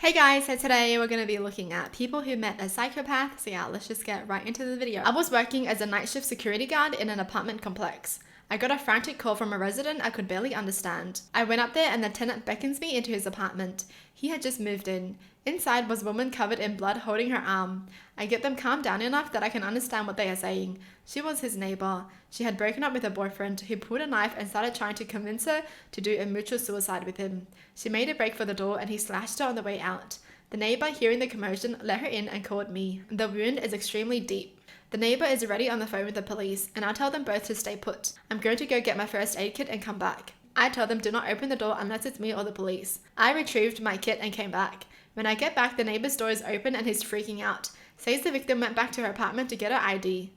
Hey guys, so today we're going to be looking at people who met a psychopath. So yeah, let's just get right into the video. I was working as a night shift security guard in an apartment complex. I got a frantic call from a resident I could barely understand. I went up there and the tenant beckons me into his apartment. He had just moved in. Inside was a woman covered in blood holding her arm. I get them calmed down enough that I can understand what they are saying. She was his neighbor. She had broken up with her boyfriend, who pulled a knife and started trying to convince her to do a mutual suicide with him. She made a break for the door and he slashed her on the way out. The neighbor, hearing the commotion, let her in and called me. The wound is extremely deep. The neighbor is already on the phone with the police, and I'll tell them both to stay put. I'm going to go get my first aid kit and come back. I tell them do not open the door unless it's me or the police. I retrieved my kit and came back. When I get back, the neighbor's door is open and he's freaking out. Says the victim went back to her apartment to get her ID.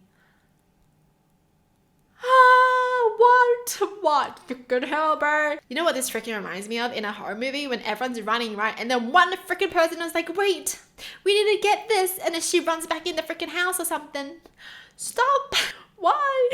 What? Fucking hell, bro. You know what this freaking reminds me of in a horror movie when everyone's running, right? And then one freaking person is like, wait, we need to get this. And then she runs back in the freaking house or something. Stop. Why?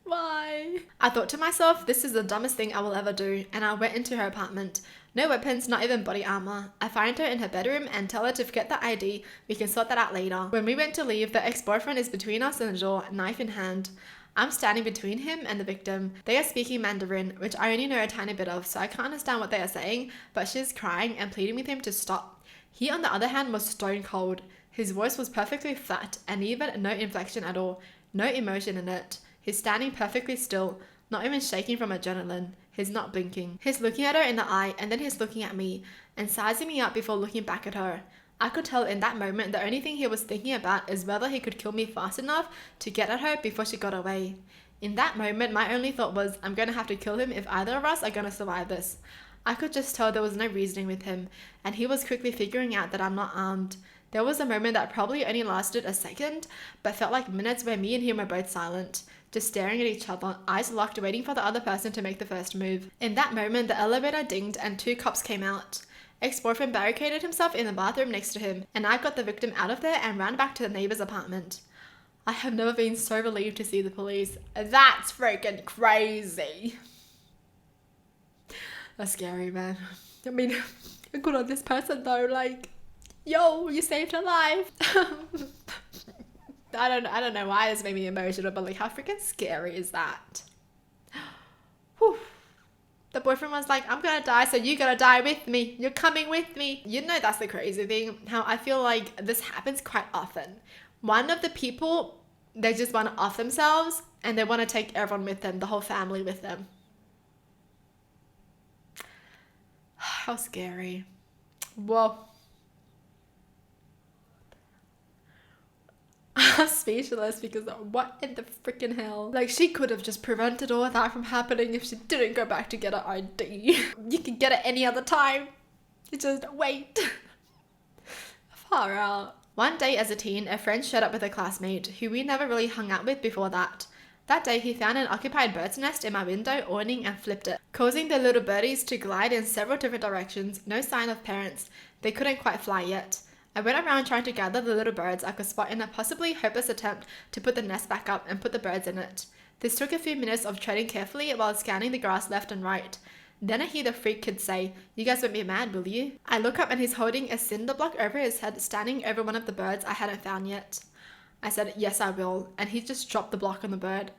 Why? I thought to myself, this is the dumbest thing I will ever do. And I went into her apartment. No weapons, not even body armor. I find her in her bedroom and tell her to forget the ID. We can sort that out later. When we went to leave, the ex-boyfriend is between us and the door, knife in hand. I'm standing between him and the victim. They are speaking Mandarin, which I only know a tiny bit of, so I can't understand what they are saying, but she's crying and pleading with him to stop. He, on the other hand, was stone cold. His voice was perfectly flat and even no inflection at all, no emotion in it. He's standing perfectly still, not even shaking from adrenaline. He's not blinking. He's looking at her in the eye and then he's looking at me and sizing me up before looking back at her. I could tell in that moment the only thing he was thinking about is whether he could kill me fast enough to get at her before she got away. In that moment, my only thought was, I'm going to have to kill him if either of us are going to survive this. I could just tell there was no reasoning with him, and he was quickly figuring out that I'm not armed. There was a moment that probably only lasted a second, but felt like minutes where me and him were both silent, just staring at each other, eyes locked, waiting for the other person to make the first move. In that moment, the elevator dinged and 2 cops came out. Ex-boyfriend barricaded himself in the bathroom next to him, and I got the victim out of there and ran back to the neighbor's apartment. I have never been so relieved to see the police. That's freaking crazy. That's scary, man. I mean, good on this person though. Like, yo, you saved her life. I don't know why this made me emotional, but like, how freaking scary is that? Whew. The boyfriend was like, I'm gonna die, so you gotta die with me. You're coming with me. You know, that's the crazy thing. How I feel like this happens quite often. One of the people, they just want to off themselves and they want to take everyone with them, the whole family with them. How scary. Whoa. I'm speechless because what in the freaking hell? Like, she could have just prevented all of that from happening if she didn't go back to get her ID. You can get it any other time. You just wait. Far out. One day as a teen, a friend showed up with a classmate who we never really hung out with before that. That day, he found an occupied bird's nest in my window awning and flipped it, causing the little birdies to glide in several different directions. No sign of parents. They couldn't quite fly yet. I went around trying to gather the little birds I could spot in a possibly hopeless attempt to put the nest back up and put the birds in it. This took a few minutes of treading carefully while scanning the grass left and right. Then I hear the freak kid say, "You guys won't be mad, will you?" I look up and he's holding a cinder block over his head, standing over one of the birds I hadn't found yet. I said, "Yes, I will," and he just dropped the block on the bird.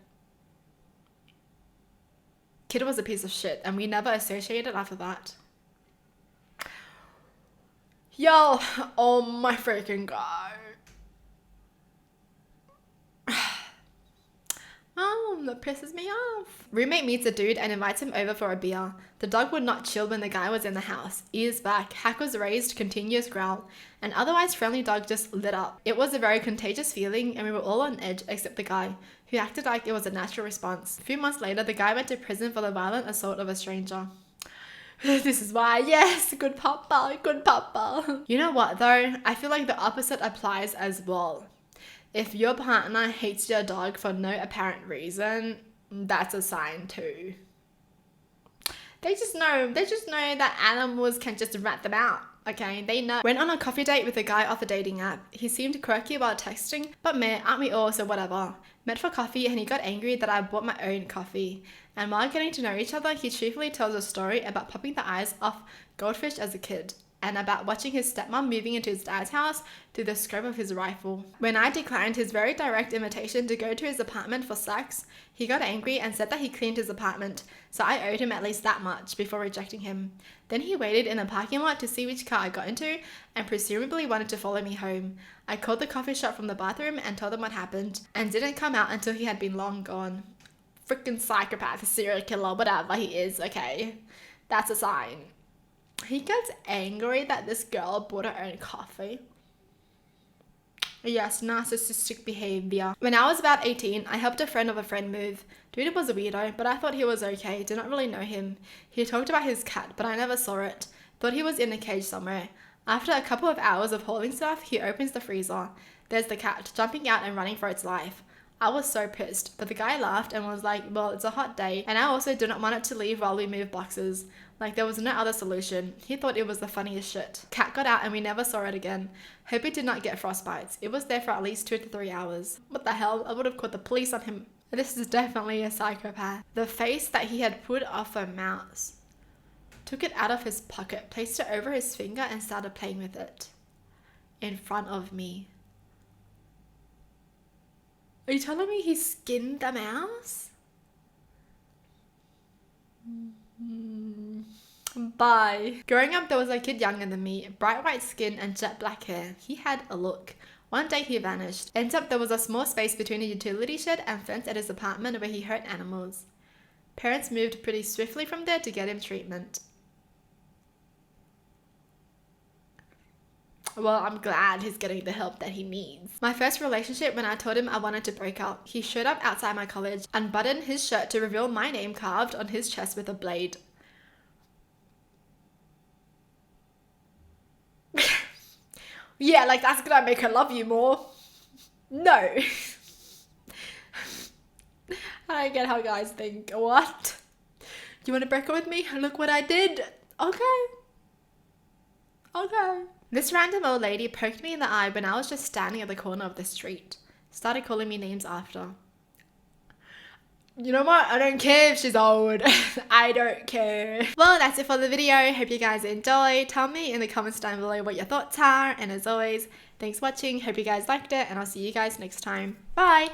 Kid was a piece of shit, and we never associated after that. Yo, oh my freaking god. That pisses me off. Roommate meets a dude and invites him over for a beer. The dog would not chill when the guy was in the house. Ears back, hackles raised, continuous growl. An otherwise friendly dog just lit up. It was a very contagious feeling and we were all on edge except the guy, who acted like it was a natural response. A few months later, the guy went to prison for the violent assault of a stranger. This is why, yes, good papa, good papa. You know what though? I feel like the opposite applies as well. If your partner hates your dog for no apparent reason, that's a sign too. They just know that animals can just rat them out. Okay, they know. Went on a coffee date with a guy off a dating app. He seemed quirky while texting, but meh, aren't we all, so whatever. Met for coffee and he got angry that I bought my own coffee. And while getting to know each other, he truthfully tells a story about popping the eyes off goldfish as a kid. and about watching his stepmom moving into his dad's house through the scope of his rifle. When I declined his very direct invitation to go to his apartment for sex, he got angry and said that he cleaned his apartment, so I owed him at least that much before rejecting him. Then he waited in the parking lot to see which car I got into and presumably wanted to follow me home. I called the coffee shop from the bathroom and told them what happened, and didn't come out until he had been long gone. Freaking psychopath, serial killer, whatever he is, okay? That's a sign. He gets angry that this girl bought her own coffee. Yes, narcissistic behavior. When I was about 18, I helped a friend of a friend move. Dude was a weirdo, but I thought he was okay. Did not really know him. He talked about his cat, but I never saw it. Thought he was in a cage somewhere. After a couple of hours of hauling stuff, he opens the freezer. There's the cat, jumping out and running for its life. I was so pissed, but the guy laughed and was like, well, it's a hot day, and I also did not want it to leave while we move boxes. Like, there was no other solution. He thought it was the funniest shit. Cat got out and we never saw it again. Hope it did not get frostbites. It was there for at least 2 to 3 hours. What the hell? I would have called the police on him. This is definitely a psychopath. The face that he had put off a mouse. Took it out of his pocket, placed it over his finger and started playing with it. In front of me. Are you telling me he skinned the mouse? Bye. Growing up, there was a kid younger than me, bright white skin and jet black hair. He had a look. One day he vanished. Ends up there was a small space between a utility shed and fence at his apartment where he hurt animals. Parents moved pretty swiftly from there to get him treatment. Well, I'm glad he's getting the help that he needs. My first relationship, when I told him I wanted to break up, he showed up outside my college, unbuttoned his shirt to reveal my name carved on his chest with a blade. Yeah, like that's gonna make her love you more. No. I don't get how guys think. What? You want to break up with me? Look what I did. Okay. Okay. This random old lady poked me in the eye when I was just standing at the corner of the street. Started calling me names after. You know what? I don't care if she's old. I don't care. Well, that's it for the video. Hope you guys enjoyed. Tell me in the comments down below what your thoughts are. And as always, thanks for watching. Hope you guys liked it. And I'll see you guys next time. Bye.